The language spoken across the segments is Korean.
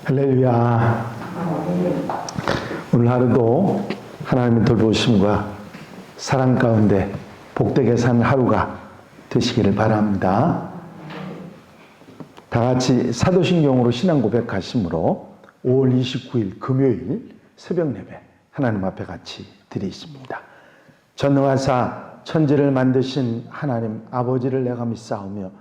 할렐루야. 오늘 하루도 하나님의 돌보심과 사랑 가운데 복되게 사는 하루가 되시기를 바랍니다. 다 같이 사도신경으로 신앙 고백하심으로 5월 29일 금요일 새벽 예배 하나님 앞에 같이 드리십니다. 전능하사 천지를 만드신 하나님 아버지를 내가 믿사오며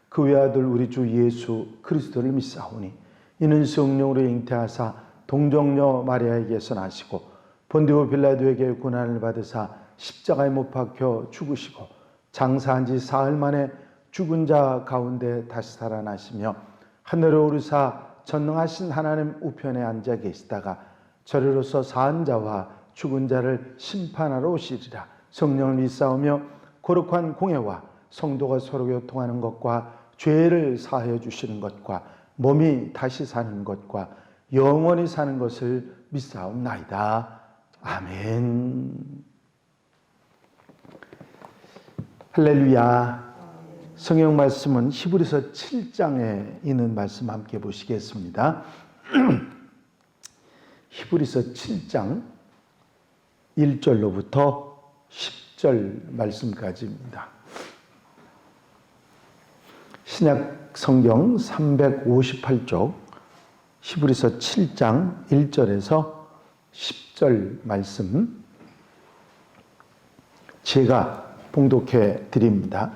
그 외아들 우리 주 예수 그리스도를 믿사오니 이는 성령으로 잉태하사 동정녀 마리아에게서 나시고 본디오 빌라도에게 고난을 받으사 십자가에 못 박혀 죽으시고 장사한 지 사흘 만에 죽은 자 가운데 다시 살아나시며 하늘에 오르사 전능하신 하나님 우편에 앉아 계시다가 저리로서 사한 자와 죽은 자를 심판하러 오시리라. 성령을 믿사오며 거룩한 공예와 성도가 서로 교통하는 것과 죄를 사하여 주시는 것과 몸이 다시 사는 것과 영원히 사는 것을 믿사옵나이다. 아멘. 할렐루야. 성경 말씀은 히브리서 7장에 있는 말씀 함께 보시겠습니다. 히브리서 7장 1절로부터 10절 말씀까지입니다. 신약 성경 358쪽 히브리서 7장 1절에서 10절 말씀 제가 봉독해 드립니다.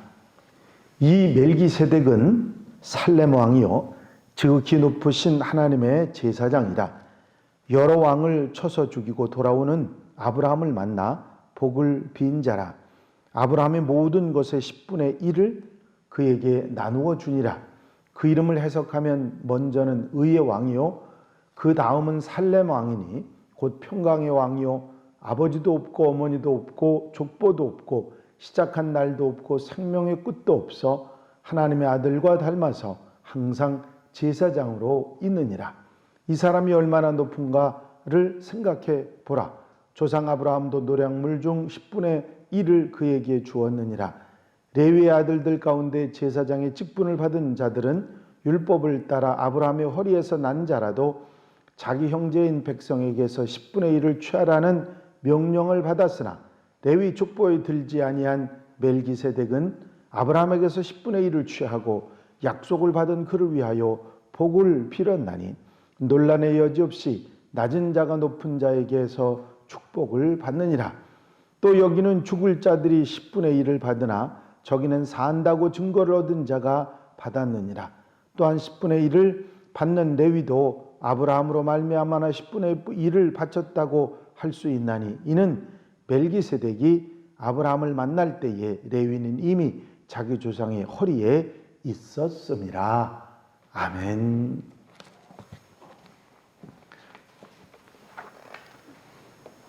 이 멜기세덱은 살렘 왕이요 지극히 높으신 하나님의 제사장이라. 여러 왕을 쳐서 죽이고 돌아오는 아브라함을 만나 복을 빈 자라. 아브라함의 모든 것의 10분의 1을 그에게 나누어 주니라. 그 이름을 해석하면 먼저는 의의 왕이요 그 다음은 살렘 왕이니 곧 평강의 왕이요 아버지도 없고 어머니도 없고 족보도 없고 시작한 날도 없고 생명의 끝도 없어 하나님의 아들과 닮아서 항상 제사장으로 있느니라. 이 사람이 얼마나 높은가를 생각해 보라. 조상 아브라함도 노량물 중 10분의 1을 그에게 주었느니라. 레위의 아들들 가운데 제사장의 직분을 받은 자들은 율법을 따라 아브라함의 허리에서 난 자라도 자기 형제인 백성에게서 10분의 1을 취하라는 명령을 받았으나 레위 족보에 들지 아니한 멜기세덱은 아브라함에게서 10분의 1을 취하고 약속을 받은 그를 위하여 복을 빌었나니 논란의 여지 없이 낮은 자가 높은 자에게서 축복을 받느니라. 또 여기는 죽을 자들이 10분의 1을 받으나 저기는 산다고 증거를 얻은 자가 받았느니라. 또한 10분의 1을 받는 레위도 아브라함으로 말미암아 10분의 1을 바쳤다고 할 수 있나니 이는 멜기세덱이 아브라함을 만날 때에 레위는 이미 자기 조상의 허리에 있었음이라. 아멘.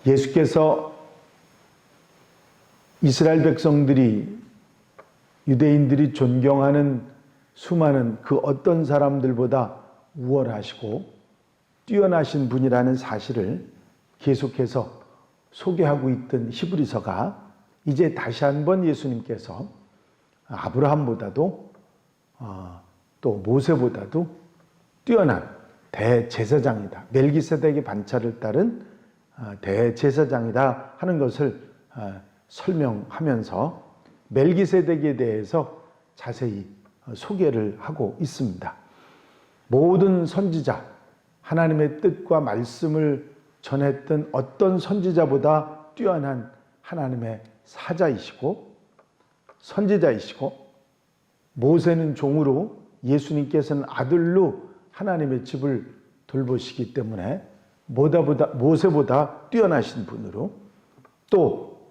예수께서 이스라엘 백성들이 유대인들이 존경하는 수많은 그 어떤 사람들보다 우월하시고 뛰어나신 분이라는 사실을 계속해서 소개하고 있던 히브리서가 이제 다시 한번 예수님께서 아브라함보다도 또 모세보다도 뛰어난 대제사장이다. 멜기세덱의 반차를 따른 대제사장이다 하는 것을 설명하면서 멜기세덱에 대해서 자세히 소개를 하고 있습니다. 모든 선지자, 하나님의 뜻과 말씀을 전했던 어떤 선지자보다 뛰어난 하나님의 사자이시고 선지자이시고 모세는 종으로 예수님께서는 아들로 하나님의 집을 돌보시기 때문에 모세보다 뛰어나신 분으로 또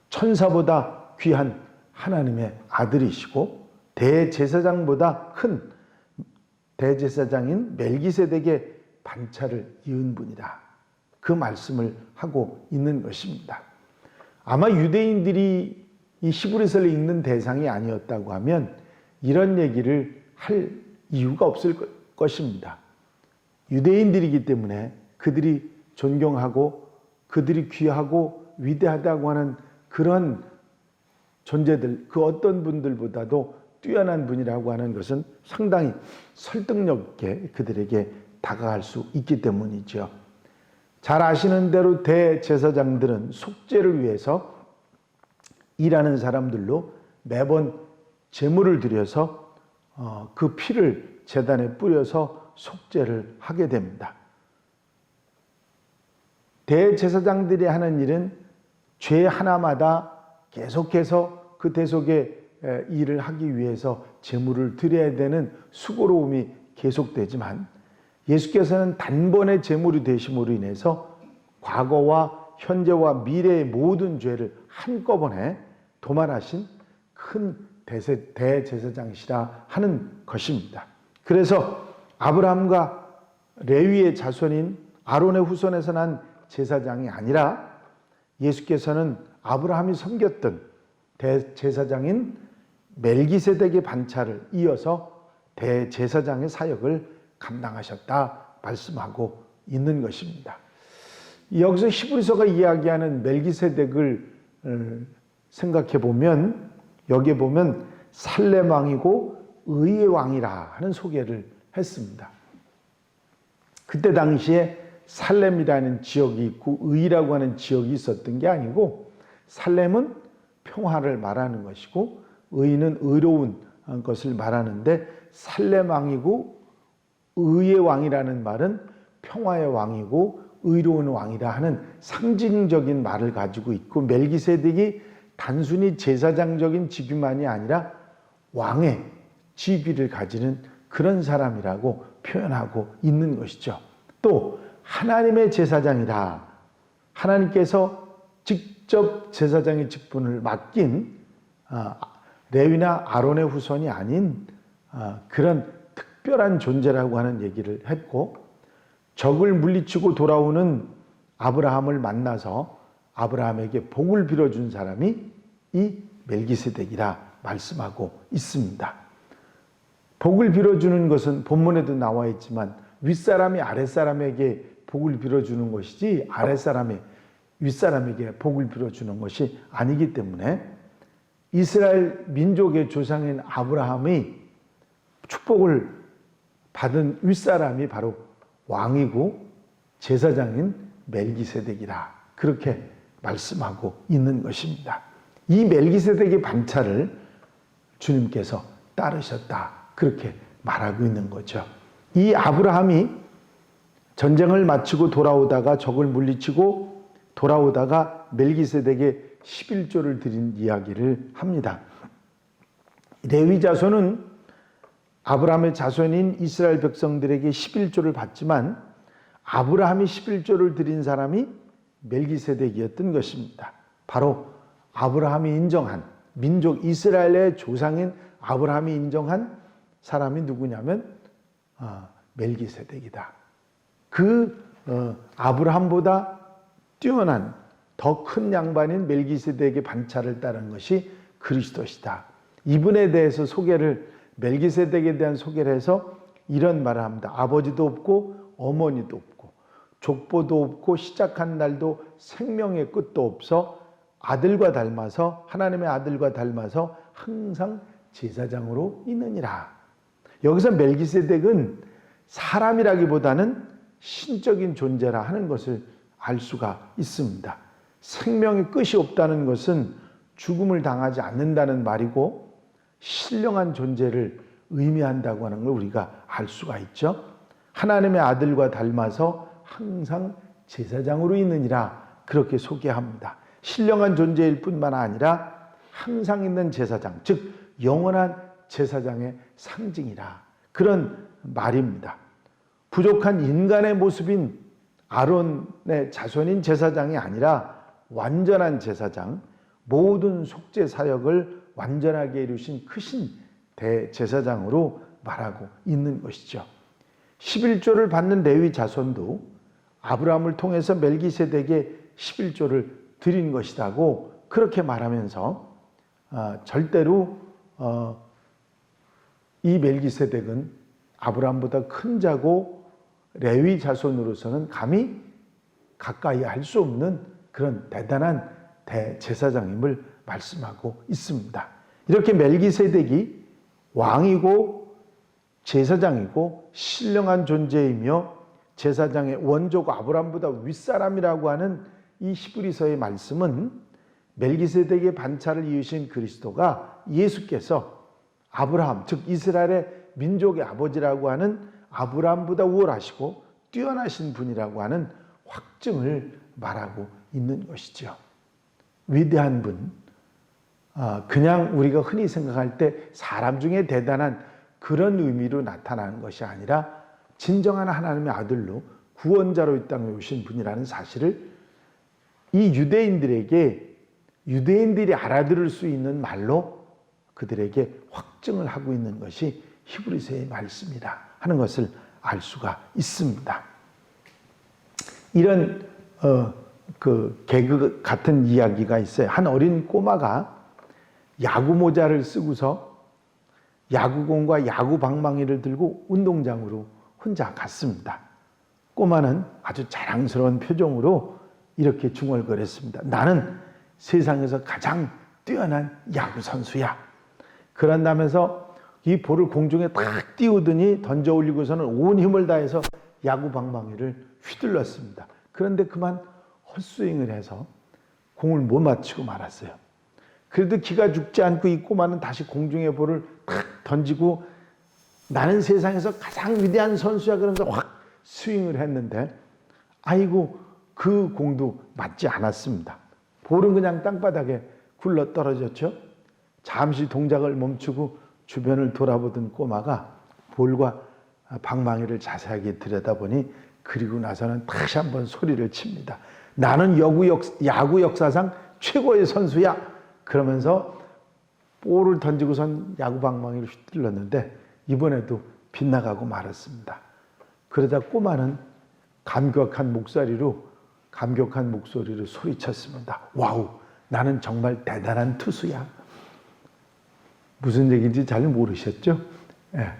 천사보다 귀한 하나님의 아들이시고 대제사장보다 큰 대제사장인 멜기세덱의 반차를 이은 분이다. 그 말씀을 하고 있는 것입니다. 아마 유대인들이 이 히브리서를 읽는 대상이 아니었다고 하면 이런 얘기를 할 이유가 없을 것입니다. 유대인들이기 때문에 그들이 존경하고 그들이 귀하고 위대하다고 하는 그런 존재들, 그 어떤 분들보다도 뛰어난 분이라고 하는 것은 상당히 설득력 있게 그들에게 다가갈 수 있기 때문이죠. 잘 아시는 대로 대제사장들은 속죄를 위해서 일하는 사람들로 매번 제물을 드려서 그 피를 제단에 뿌려서 속죄를 하게 됩니다. 대제사장들이 하는 일은 죄 하나마다 계속해서 그 대속의 일을 하기 위해서 제물을 드려야 되는 수고로움이 계속되지만 예수께서는 단번에 제물이 되심으로 인해서 과거와 현재와 미래의 모든 죄를 한꺼번에 도말하신 큰 대제사장이시라 하는 것입니다. 그래서 아브라함과 레위의 자손인 아론의 후손에서 난 제사장이 아니라 예수께서는 아브라함이 섬겼던 대제사장인 멜기세덱의 반차를 이어서 대제사장의 사역을 감당하셨다 말씀하고 있는 것입니다. 여기서 히브리서가 이야기하는 멜기세덱을 생각해 보면 여기에 보면 살렘 왕이고 의의 왕이라 하는 소개를 했습니다. 그때 당시에 살렘이라는 지역이 있고 의라고 하는 지역이 있었던 게 아니고 살렘은 평화를 말하는 것이고 의는 의로운 것을 말하는데 살렘 왕이고 의의 왕이라는 말은 평화의 왕이고 의로운 왕이라 하는 상징적인 말을 가지고 있고 멜기세덱이 단순히 제사장적인 직위만이 아니라 왕의 직위를 가지는 그런 사람이라고 표현하고 있는 것이죠. 또 하나님의 제사장이라 하나님께서 직접 제사장의 직분을 맡긴 레위나 아론의 후손이 아닌 그런 특별한 존재라고 하는 얘기를 했고 적을 물리치고 돌아오는 아브라함을 만나서 아브라함에게 복을 빌어준 사람이 이 멜기세덱이라 말씀하고 있습니다. 복을 빌어주는 것은 본문에도 나와 있지만 윗사람이 아랫사람에게 복을 빌어주는 것이지 아랫사람이 윗사람에게 복을 빌어주는 것이 아니기 때문에 이스라엘 민족의 조상인 아브라함이 축복을 받은 윗사람이 바로 왕이고 제사장인 멜기세덱이라 그렇게 말씀하고 있는 것입니다. 이 멜기세덱의 반차를 주님께서 따르셨다 그렇게 말하고 있는 거죠. 이 아브라함이 전쟁을 마치고 돌아오다가 적을 물리치고 돌아오다가 멜기세덱에 11조를 드린 이야기를 합니다. 레위 자손은 아브라함의 자손인 이스라엘 백성들에게 11조를 받지만 아브라함이 11조를 드린 사람이 멜기세덱이었던 것입니다. 바로 아브라함이 인정한 민족 이스라엘의 조상인 아브라함이 인정한 사람이 누구냐면 멜기세덱이다. 그 아브라함보다 뛰어난 더 큰 양반인 멜기세덱의 반차를 따른 것이 그리스도시다. 이분에 대해서 멜기세덱에 대한 소개를 해서 이런 말을 합니다. 아버지도 없고 어머니도 없고 족보도 없고 시작한 날도 생명의 끝도 없어 아들과 닮아서 하나님의 아들과 닮아서 항상 제사장으로 있느니라. 여기서 멜기세덱은 사람이라기보다는 신적인 존재라 하는 것을 알 수가 있습니다. 생명의 끝이 없다는 것은 죽음을 당하지 않는다는 말이고 신령한 존재를 의미한다고 하는 걸 우리가 알 수가 있죠. 하나님의 아들과 닮아서 항상 제사장으로 있느니라 그렇게 소개합니다. 신령한 존재일 뿐만 아니라 항상 있는 제사장, 즉 영원한 제사장의 상징이라 그런 말입니다. 부족한 인간의 모습인 아론의 자손인 제사장이 아니라 완전한 제사장, 모든 속죄 사역을 완전하게 이루신 크신 대제사장으로 말하고 있는 것이죠. 11조를 받는 레위 자손도 아브라함을 통해서 멜기세덱에 11조를 드린 것이라고 그렇게 말하면서 절대로 이 멜기세덱은 아브라함보다 큰 자고 레위 자손으로서는 감히 가까이 할 수 없는 그런 대단한 대제사장임을 말씀하고 있습니다. 이렇게 멜기세덱이 왕이고 제사장이고 신령한 존재이며 제사장의 원조가 아브라함보다 윗사람이라고 하는 이 히브리서의 말씀은 멜기세덱의 반차를 이으신 그리스도가 예수께서 아브라함, 즉 이스라엘의 민족의 아버지라고 하는 아브라함보다 우월하시고 뛰어나신 분이라고 하는 확증을 말하고 있는 것이죠. 위대한 분, 그냥 우리가 흔히 생각할 때 사람 중에 대단한 그런 의미로 나타나는 것이 아니라 진정한 하나님의 아들로 구원자로 이 땅에 오신 분이라는 사실을 이 유대인들이 알아들을 수 있는 말로 그들에게 확증을 하고 있는 것이 히브리서의 말씀이다 하는 것을 알 수가 있습니다. 이런 개그 같은 이야기가 있어요. 한 어린 꼬마가 야구 모자를 쓰고서 야구공과 야구 방망이를 들고 운동장으로 혼자 갔습니다. 꼬마는 아주 자랑스러운 표정으로 이렇게 중얼거렸습니다. 나는 세상에서 가장 뛰어난 야구 선수야. 그런다면서 이 볼을 공중에 탁 띄우더니 던져 올리고서는 온 힘을 다해서 야구 방망이를 휘둘렀습니다. 그런데 그만 헛스윙을 해서 공을 못 맞추고 말았어요. 그래도 기가 죽지 않고 이 꼬마는 다시 공중에 볼을 탁 던지고 나는 세상에서 가장 위대한 선수야 그러면서 확 스윙을 했는데 아이고 그 공도 맞지 않았습니다. 볼은 그냥 땅바닥에 굴러 떨어졌죠. 잠시 동작을 멈추고 주변을 돌아보던 꼬마가 볼과 방망이를 자세하게 들여다보니 그리고 나서는 다시 한번 소리를 칩니다. 나는 야구 역사상 최고의 선수야. 그러면서 볼을 던지고선 야구 방망이를 휘둘렀는데 이번에도 빗나가고 말았습니다. 그러자 꼬마는 감격한 목소리로 소리쳤습니다. 와우, 나는 정말 대단한 투수야. 무슨 얘기인지 잘 모르셨죠? 예.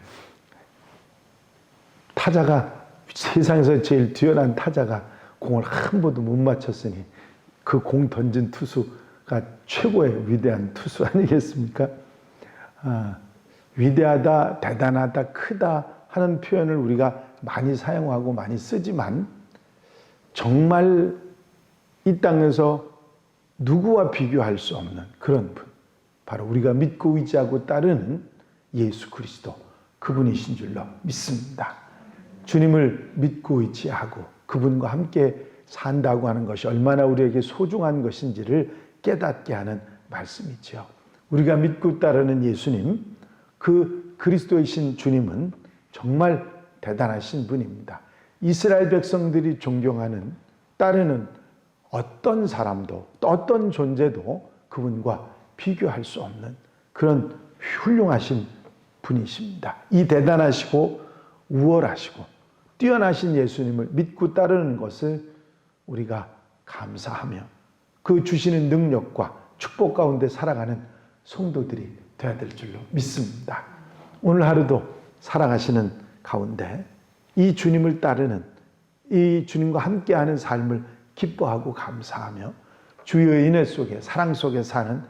세상에서 제일 뛰어난 타자가 공을 한 번도 못 맞췄으니 그 공 던진 투수가 최고의 위대한 투수 아니겠습니까? 위대하다, 대단하다, 크다 하는 표현을 우리가 많이 사용하고 많이 쓰지만 정말 이 땅에서 누구와 비교할 수 없는 그런 분, 바로 우리가 믿고 의지하고 따르는 예수 그리스도, 그분이신 줄로 믿습니다. 주님을 믿고 의지하고 그분과 함께 산다고 하는 것이 얼마나 우리에게 소중한 것인지를 깨닫게 하는 말씀이죠. 우리가 믿고 따르는 예수님, 그 그리스도이신 주님은 정말 대단하신 분입니다. 이스라엘 백성들이 존경하는, 따르는 어떤 사람도 또 어떤 존재도 그분과 비교할 수 없는 그런 훌륭하신 분이십니다. 이 대단하시고 우월하시고 뛰어나신 예수님을 믿고 따르는 것을 우리가 감사하며 그 주시는 능력과 축복 가운데 살아가는 성도들이 되어야 될 줄로 믿습니다. 오늘 하루도 살아가시는 가운데 이 주님을 따르는, 이 주님과 함께하는 삶을 기뻐하고 감사하며 주의 은혜 속에, 사랑 속에 사는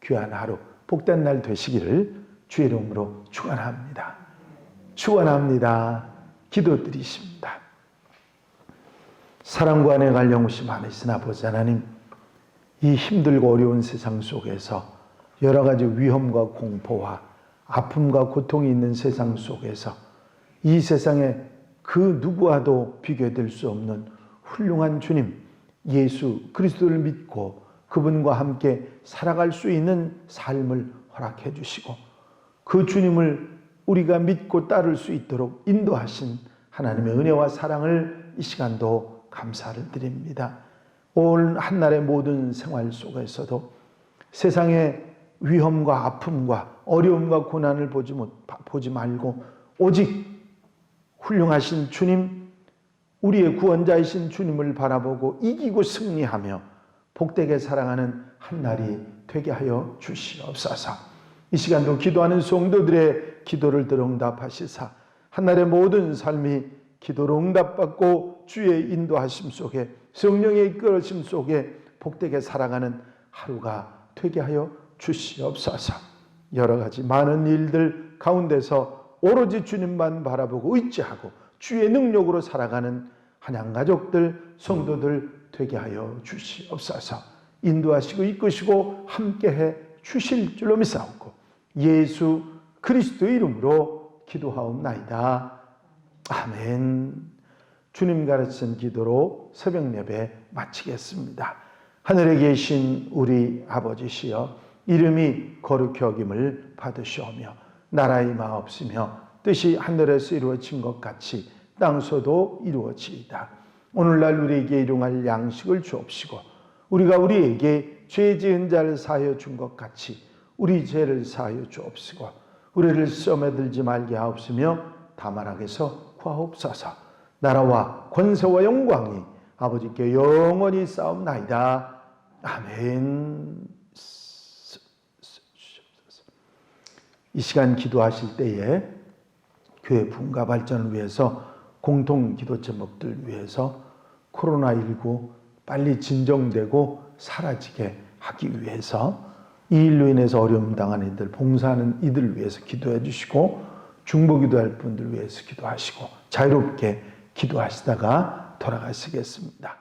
귀한 하루, 복된 날 되시기를 주의 이름으로 축원합니다. 축원합니다. 기도드리십니다. 사랑과 은혜가 영원히 많으신 아버지 하나님, 이 힘들고 어려운 세상 속에서 여러 가지 위험과 공포와 아픔과 고통이 있는 세상 속에서 이 세상에 그 누구와도 비교될 수 없는 훌륭한 주님 예수 그리스도를 믿고 그분과 함께 살아갈 수 있는 삶을 허락해 주시고 그 주님을 우리가 믿고 따를 수 있도록 인도하신 하나님의 은혜와 사랑을 이 시간도 감사를 드립니다. 올 한날의 모든 생활 속에서도 세상의 위험과 아픔과 어려움과 고난을 보지 말고 오직 훌륭하신 주님, 우리의 구원자이신 주님을 바라보고 이기고 승리하며 복되게 살아가는 한날이 되게 하여 주시옵소서. 이 시간도 기도하는 성도들의 기도를 들어 응답하시사 한날의 모든 삶이 기도로 응답받고 주의 인도하심 속에 성령의 이끌어심 속에 복되게 살아가는 하루가 되게 하여 주시옵소서. 여러 가지 많은 일들 가운데서 오로지 주님만 바라보고 의지하고 주의 능력으로 살아가는 한양가족들, 성도들 되게 하여 주시옵소서. 인도하시고 이끄시고 함께해 주실 줄로 믿사옵고 예수 그리스도의 이름으로 기도하옵나이다. 아멘. 주님 가르친 기도로 새벽 예배 마치겠습니다. 하늘에 계신 우리 아버지시여, 이름이 거룩히 여김을 받으시오며 나라의 마옵시며 뜻이 하늘에서 이루어진 것 같이 땅에서도 이루어지이다. 오늘날 우리에게 일용할 양식을 주옵시고 우리가 우리에게 죄 지은 자를 사하여 준 것 같이 우리 죄를 사하여 주옵시고 우리를 시험에 들지 말게 하옵시며 다만 악에서 구하옵소서. 나라와 권세와 영광이 아버지께 영원히 싸움나이다. 아멘. 이 시간 기도하실 때에 교회 부흥과 발전을 위해서 공통 기도 제목들 위해서 코로나19 빨리 진정되고 사라지게 하기 위해서 이 일로 인해서 어려움 당한 이들, 봉사하는 이들을 위해서 기도해 주시고 중보기도할 분들 위해서 기도하시고 자유롭게 기도하시다가 돌아가시겠습니다.